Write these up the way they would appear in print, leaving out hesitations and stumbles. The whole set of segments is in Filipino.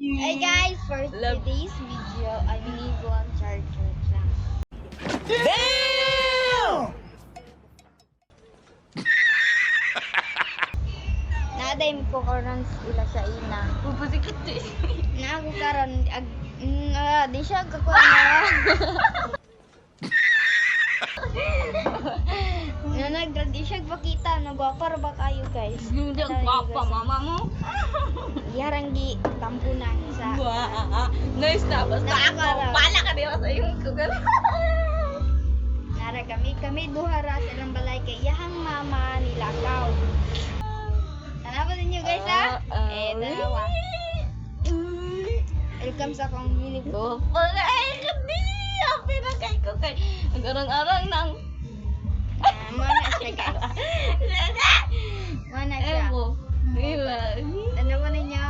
Hey guys, for today's video, I minigo ang charger lang. Damn! Naaday ko karon ila sa ina. Pupusikot eh. Na ako karon di siya kakuha na. Di siya pakita, nagwapa ra ba kayo guys? Hindi ang gwapa, mama mo. Yarang gi tampunan sa. Wow. Nice na. Basta ako. Nakakara. Bala ka din sa iyong kugal. Nara kami duha ra sa ilang balay kay iyahang mama nilakaw. Tanawa ninyo guys ha? Tanawa. Welcome sa akong mini vlog. Ay, hindi. Ang pinakay ko kay. Ang arang-arang ng. Mana siya guys. Mana siya. Ewo. Nila. Tanawa ninyo.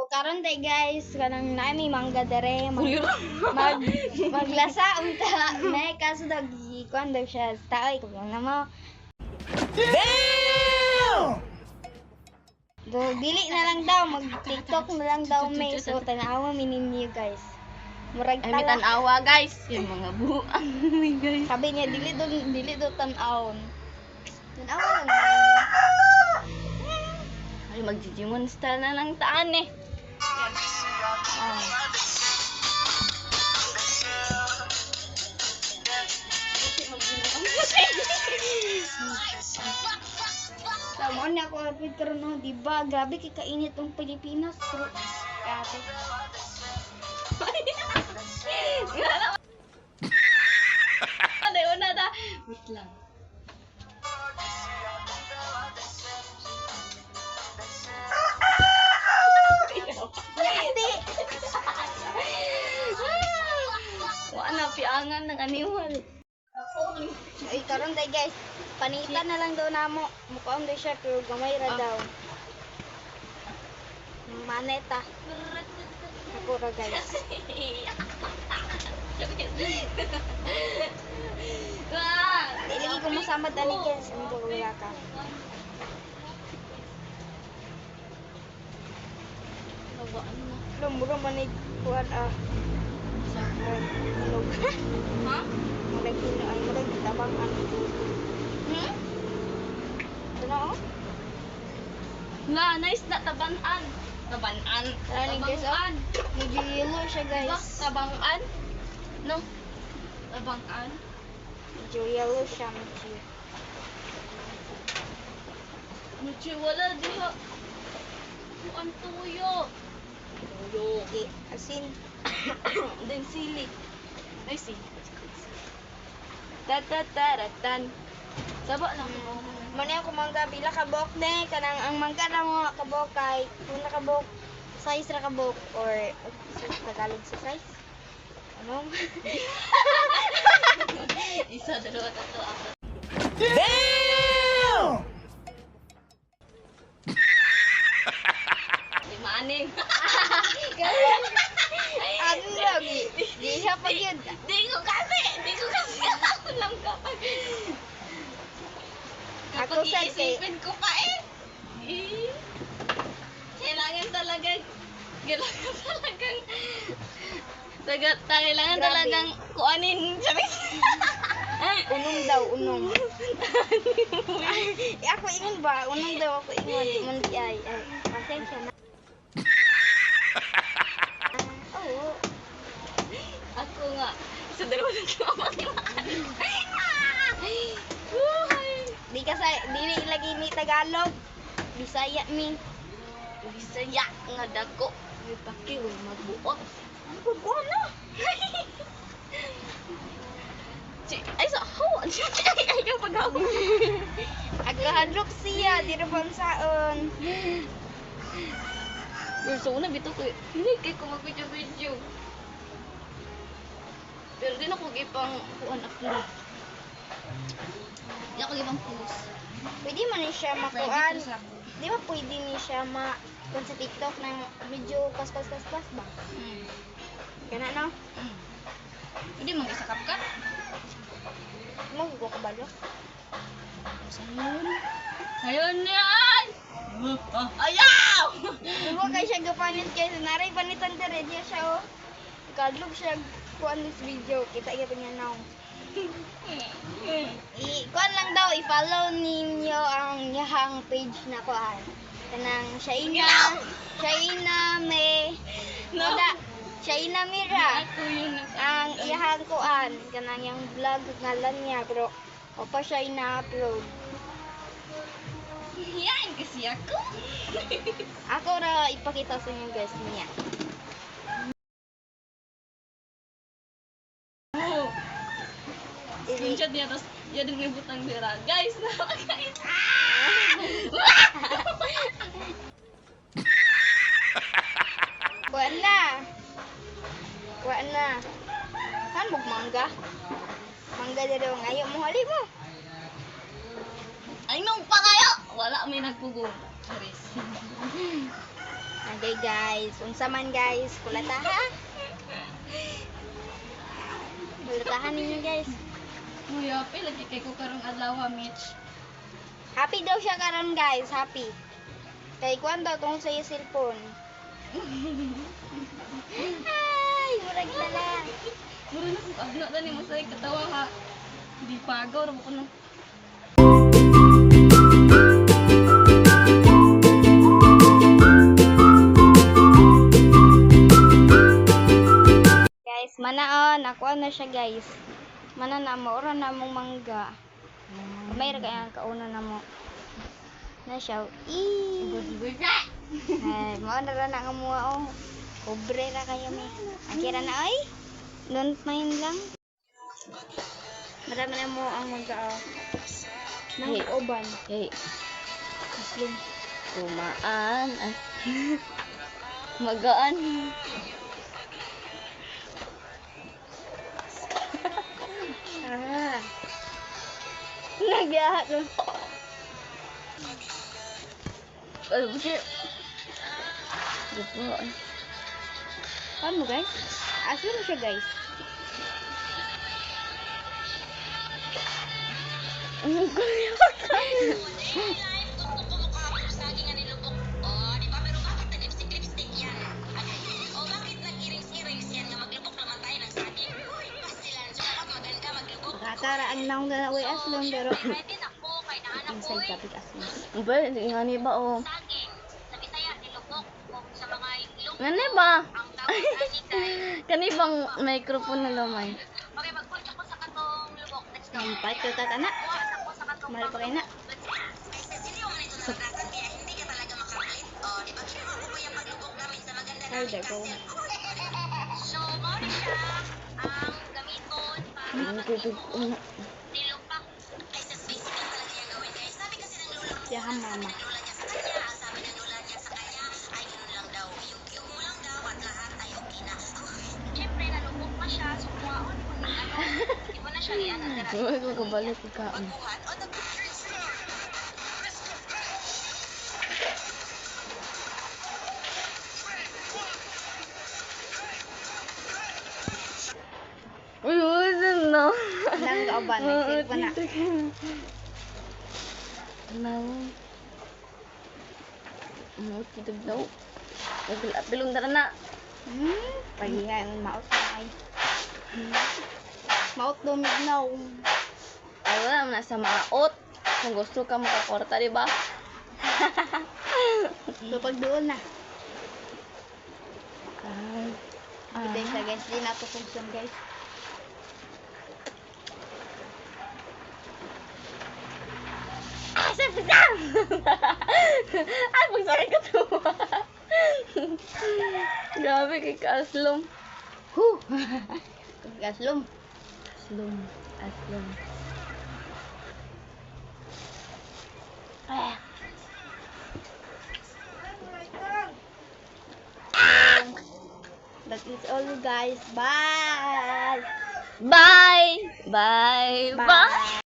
Karon day guys, kanang naami mangga dere maglasa unta may kaso dag kuan daw siya taoy ko lang namo. Damn! Do dili na lang daw mag TikTok na lang daw may so tanawa minin niyo guys. Murag Ay, may tala. tanawa guys. Yung mga buang. Guys. Sabi niya dili do tan-awon. Tanawa lang. Ay, mag-Digimon style na lang taan eh. Ah. Tama na ako apit karon no, di ba? Grabe kay kainit ang Pilipinas. Pero ate. Ano yun na? Wait lang. Hindi. Wala piangan ng animal. Ay karon day guys, panitan na lang daw namo. Mukaon daw siya pero gamay ra daw. Maneta. Ako ra guys. Dili ko masama tani guys, ang wala ka. Lumuro man ni kuan ilog. Ha? Murag kino ay murag tabangan. Ano? Nga, nice na tabanan. Tabanan. Tara guys, Tabangan. medyo yellow siya Diba? guys. Tabangan? No? Tabangan? Medyo yellow siya, medyo. Muchi, wala diha. Ang tuyo. Tuyo. Okay, asin. Then sili. Ay, sili. Tatatatan. Saba lang. Mani ako mangga pila ka bok ne kanang ang mangga na mga kabok kay kung nakabok size ra kabok or Tagalog sa size. Ano? Isa, dalawa, tatlo, apat. Damn! Lima, anim. Ano lagi? Di siya pag yun. Di ko kasi alam kapag Ako sa iisipin ko pa eh. Kailangan talagang kailangan Grabe. talagang kuanin sabi. Unong daw, unong. Ako ingon ba? Unong daw ako ingon. Ingon ay. Pasensya na. Oo. Ako nga. Sa dalawa ng apat lima. Di ka sa dili lagi ni Tagalog. Bisaya mi. Bisaya nga dako. May pakiw magbuot. Ko na. Ay sa hawa. Ay yung paghawa. Agahadlok siya, di ra bansaon. Pero sa una bito ko, hindi kay ko mag-video-video. Pero di na ko gipang kuan upload. Di ako gipang post. Pwede man ni siya makuan. Di ba pwede ni siya kung sa TikTok na medyo pas ba? Kana no? Hindi mag-isakap ka. Maggo ka ba lo? Ayun. Ayun yan! Ayaw! Diba kay siya gapanit guys, naray panitan dire diya siya oh. Kadlog siya kuan this video, kita niya now. Kuan lang daw, i-follow ninyo ang yahang page na kuan. Kanang Shaina Shaina Mira. Ako yun. Ang iyahang kuan, kanang yung vlog ngalan niya, pero o pa siya ina-upload. Yan kasi ako. Ako ra ipakita sa inyo guys niya. Screenshot niya, tapos yan ang ibutang dira. Guys, na guys. Kuan na. Kuan na. Kan bug mangga. Mangga dito ngayo mo hali mo. Ay, nung pa kayo! Wala may nagpugong. Charis. Okay guys, unsa man guys, kulataha. Kulatahan ninyo guys. Muya, lagi kay ko karong adlaw, Mitch. Happy daw siya karon guys, happy. Kay kuan daw tong sa iya cellphone. Ay, murag na lang. Mura na kung agna na ni Masay katawa ha. Hindi pagaw, ramo ko nung. Guys, manaon, ako na siya guys. Mana na mo, ora na mong mangga. May ra kaya kauna na mo. Na siya. Ay, mo na ra na nga mo oh. Pobre ra kayo mi. Akira na ay. Don't mind lang. Marami na mo ang mangga oh. Nang Hey. uban. Hey, Muslim. kumaan. Ay. Magaan. Ah. Nagyahat no. Ay, busi. Gupo. Paano guys? Asli mo siya guys. Ang kuya. Katara ang naong na way aslong pero inside topic aslong. Ba, ngani ba o? Ngani ba? Kani bang microphone na lamay? Nampat ko tatana. Mahal pa kayo na. Ay, there go. Ang tutug una. Yahan mama. Uy, ko kabalik ko kaon. Uy, no. Nang kauban, may cellphone na. No. Ano, kitag daw. Pilong dara na. Pagihan, maot na ay. Maot lumignaw. Ay, wala mo na sa maot. Kung gusto ka makakorta, di ba? So, pag doon na. Ay. Kita isa guys, di na to function guys. Ah, sabi ka! Ay, pagsakit ka tuwa. Grabe kay Kaslom. Huh! Gaslom. Aslom. Aslom. Ah. That is all guys. Bye! Bye! Bye! Bye! Bye!